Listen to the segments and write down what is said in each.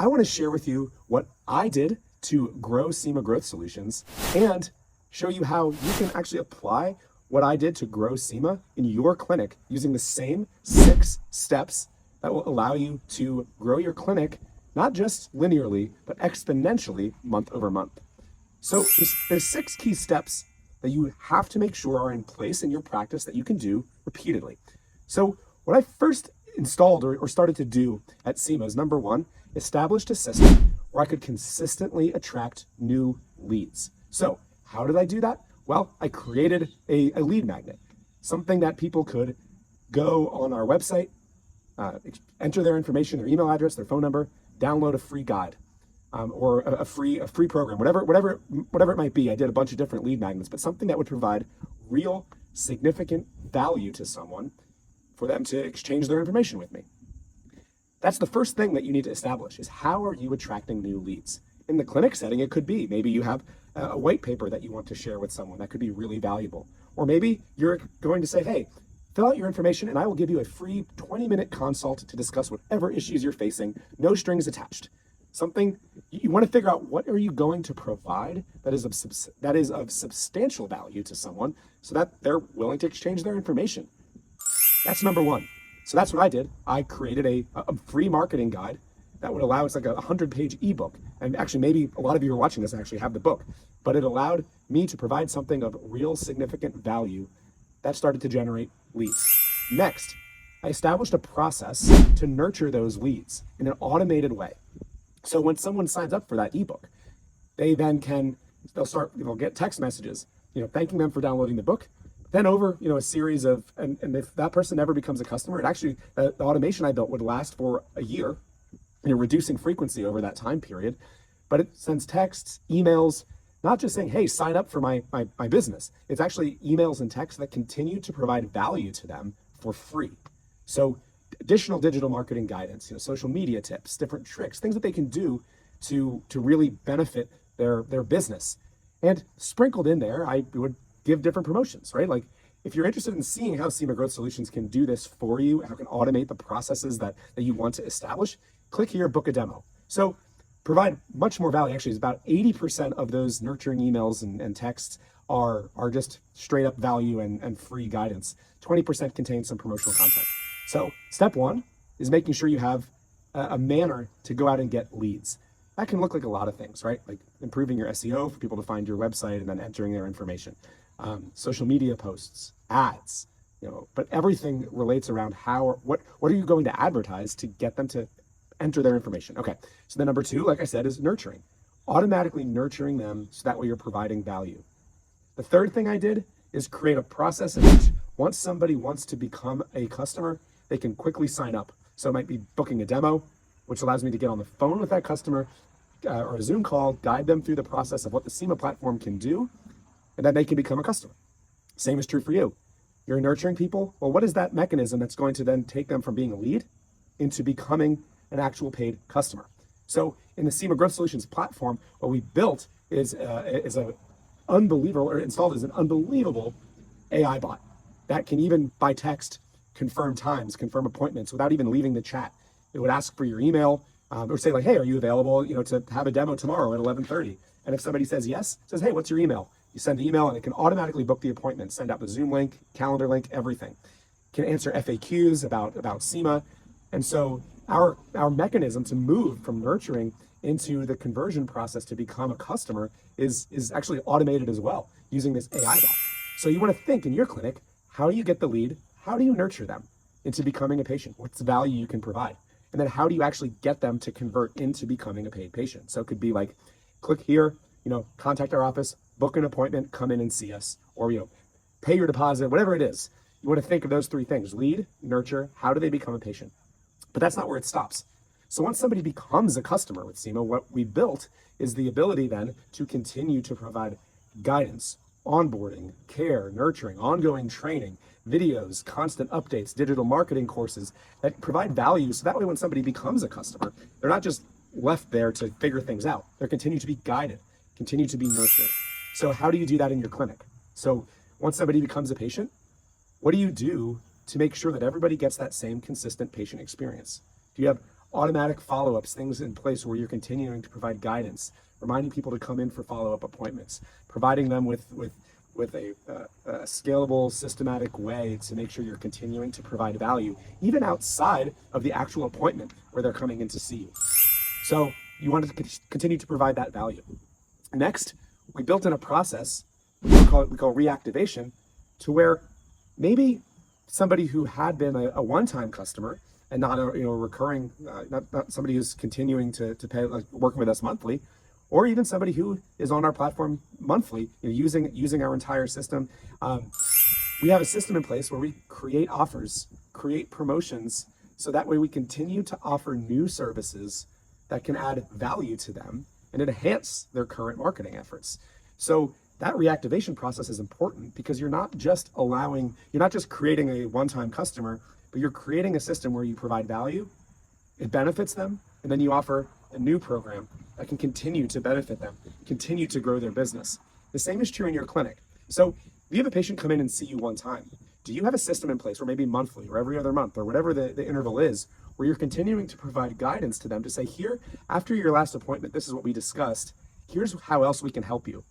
I want to share with you what I did to grow Cima Growth Solutions and show you how you can actually apply what I did to grow Cima in your clinic using the same 6 steps that will allow you to grow your clinic, not just linearly, but exponentially month over month. So there's 6 key steps that you have to make sure are in place in your practice that you can do repeatedly. So what I first installed or started to do at Cima is, number 1, established a system where I could consistently attract new leads. So how did I do that? Well, I created a lead magnet, something that people could go on our website, enter their information, their email address, their phone number, download a free guide, or a free program, whatever it might be. I did a bunch of different lead magnets, but something that would provide real significant value to someone for them to exchange their information with me. That's the first thing that you need to establish, is how are you attracting new leads? In the clinic setting, it could be maybe you have a white paper that you want to share with someone that could be really valuable. Or maybe you're going to say, hey, fill out your information and I will give you a free 20-minute consult to discuss whatever issues you're facing, no strings attached. Something you want to figure out, what are you going to provide that is of substantial value to someone so that they're willing to exchange their information. That's number 1. So that's what I did. I created a free marketing guide that would allow, it's like a 100-page ebook. And actually, maybe a lot of you who are watching this actually have the book, but it allowed me to provide something of real significant value that started to generate leads. Next, I established a process to nurture those leads in an automated way. So when someone signs up for that ebook, they then they'll get text messages, thanking them for downloading the book. Then over, a series of, and if that person never becomes a customer, it actually, the automation I built would last for a year, reducing frequency over that time period. But it sends texts, emails, not just saying, hey, sign up for my business. It's actually emails and texts that continue to provide value to them for free. So additional digital marketing guidance, social media tips, different tricks, things that they can do to really benefit their business. And sprinkled in there, I would give different promotions, right? Like if you're interested in seeing how Cima Growth Solutions can do this for you, how it can automate the processes that you want to establish, click here, book a demo. So provide much more value. Actually, it's about 80% of those nurturing emails and texts are just straight up value and free guidance. 20% contains some promotional content. So step 1 is making sure you have a manner to go out and get leads. That can look like a lot of things, right? Like improving your SEO for people to find your website and then entering their information. Social media posts, ads, but everything relates around what are you going to advertise to get them to enter their information. Okay, so then number 2, like I said, is nurturing. Automatically nurturing them so that way you're providing value. The third thing I did is create a process in which once somebody wants to become a customer, they can quickly sign up. So it might be booking a demo, which allows me to get on the phone with that customer or a Zoom call, guide them through the process of what the Cima platform can do, and then they can become a customer. Same is true for you. You're nurturing people. Well, what is that mechanism that's going to then take them from being a lead into becoming an actual paid customer? So in the Cima Growth Solutions platform, what we built is an unbelievable AI bot that can even by text confirm times, confirm appointments without even leaving the chat. It would ask for your email or say like, hey, are you available, to have a demo tomorrow at 11:30? And if somebody says yes, it says, hey, what's your email? You send the email and it can automatically book the appointment, send out the Zoom link, calendar link, everything. Can answer FAQs about Cima. And so our mechanism to move from nurturing into the conversion process to become a customer is actually automated as well using this AI bot. So you want to think in your clinic, how do you get the lead? How do you nurture them into becoming a patient? What's the value you can provide? And then how do you actually get them to convert into becoming a paid patient? So it could be like, click here, contact our office, book an appointment, come in and see us, or, pay your deposit, whatever it is. You want to think of those 3 things: lead, nurture, how do they become a patient? But that's not where it stops. So once somebody becomes a customer with Cima, what we built is the ability then to continue to provide guidance, onboarding, care, nurturing, ongoing training, videos, constant updates, digital marketing courses that provide value. So that way when somebody becomes a customer, they're not just left there to figure things out. They're continue to be guided, continue to be nurtured. So how do you do that in your clinic? So once somebody becomes a patient, what do you do to make sure that everybody gets that same consistent patient experience? Do you have automatic follow-ups, things in place where you're continuing to provide guidance, reminding people to come in for follow-up appointments, providing them with a scalable, systematic way to make sure you're continuing to provide value, even outside of the actual appointment where they're coming in to see you. So you want to continue to provide that value. Next, we built in a process we call reactivation, to where maybe somebody who had been a one-time customer and not a recurring, not somebody who's continuing to pay, like working with us monthly, or even somebody who is on our platform monthly, using our entire system. We have a system in place where we create offers, create promotions, so that way we continue to offer new services that can add value to them and enhance their current marketing efforts. So that reactivation process is important because you're not just creating a one-time customer, but you're creating a system where you provide value, it benefits them, and then you offer a new program that can continue to benefit them, continue to grow their business. The same is true in your clinic. So if you have a patient come in and see you one time, do you have a system in place, or maybe monthly or every other month or whatever the interval is, where you're continuing to provide guidance to them to say, here, after your last appointment, this is what we discussed, here's how else we can help you.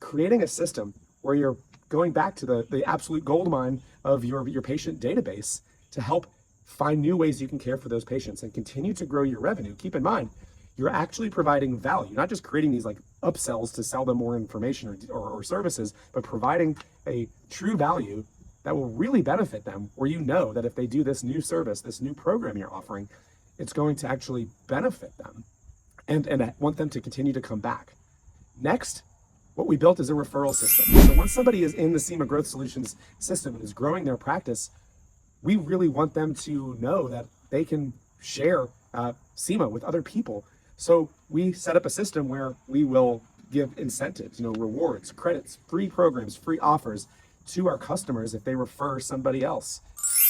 Creating a system where you're going back to the absolute gold mine of your patient database to help find new ways you can care for those patients and continue to grow your revenue. Keep in mind, you're actually providing value, not just creating these like upsells to sell them more information or services, but providing a true value that will really benefit them, where you know that if they do this new service, this new program you're offering, it's going to actually benefit them and I want them to continue to come back. Next, what we built is a referral system. So once somebody is in the Cima Growth Solutions system and is growing their practice, we really want them to know that they can share Cima with other people. So we set up a system where we will give incentives, rewards, credits, free programs, free offers to our customers if they refer somebody else.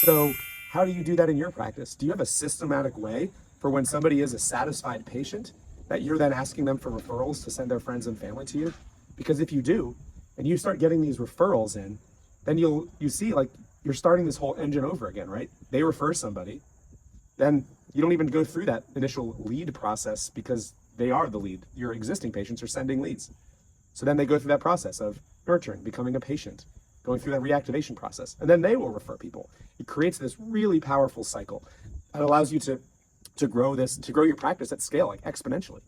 So how do you do that in your practice? Do you have a systematic way for when somebody is a satisfied patient that you're then asking them for referrals to send their friends and family to you? Because if you do, and you start getting these referrals in, then you see like you're starting this whole engine over again, right? They refer somebody, then you don't even go through that initial lead process because they are the lead. Your existing patients are sending leads. So then they go through that process of nurturing, becoming a patient, going through that reactivation process, and then they will refer people. It creates this really powerful cycle that allows you to grow your practice at scale, like exponentially.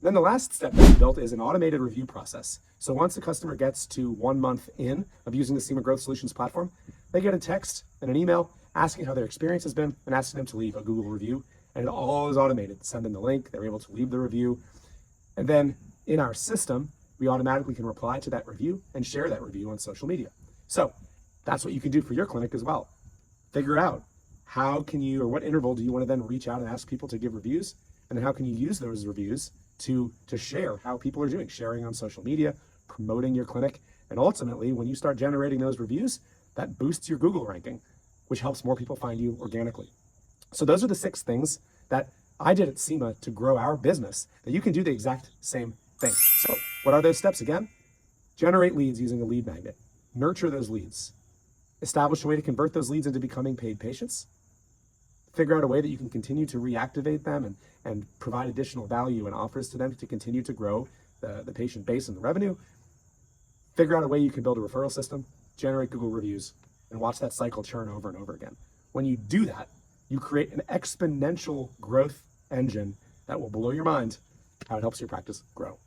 Then the last step that we built is an automated review process. So once a customer gets to 1 month in of using the Cima Growth Solutions platform, they get a text and an email asking how their experience has been and asking them to leave a Google review. And it all is automated. Send them the link, they're able to leave the review. And then in our system, we automatically can reply to that review and share that review on social media. So that's what you can do for your clinic as well. Figure out how can you, or what interval do you want to then reach out and ask people to give reviews? And then how can you use those reviews to share how people are doing, sharing on social media, promoting your clinic. And ultimately, when you start generating those reviews, that boosts your Google ranking, which helps more people find you organically. So those are the 6 things that I did at Cima to grow our business, that you can do the exact same thing. So what are those steps again? Generate leads using a lead magnet. Nurture those leads. Establish a way to convert those leads into becoming paid patients. Figure out a way that you can continue to reactivate them and provide additional value and offers to them to continue to grow the patient base and the revenue. Figure out a way you can build a referral system, generate Google reviews, and watch that cycle churn over and over again. When you do that, you create an exponential growth engine that will blow your mind how it helps your practice grow.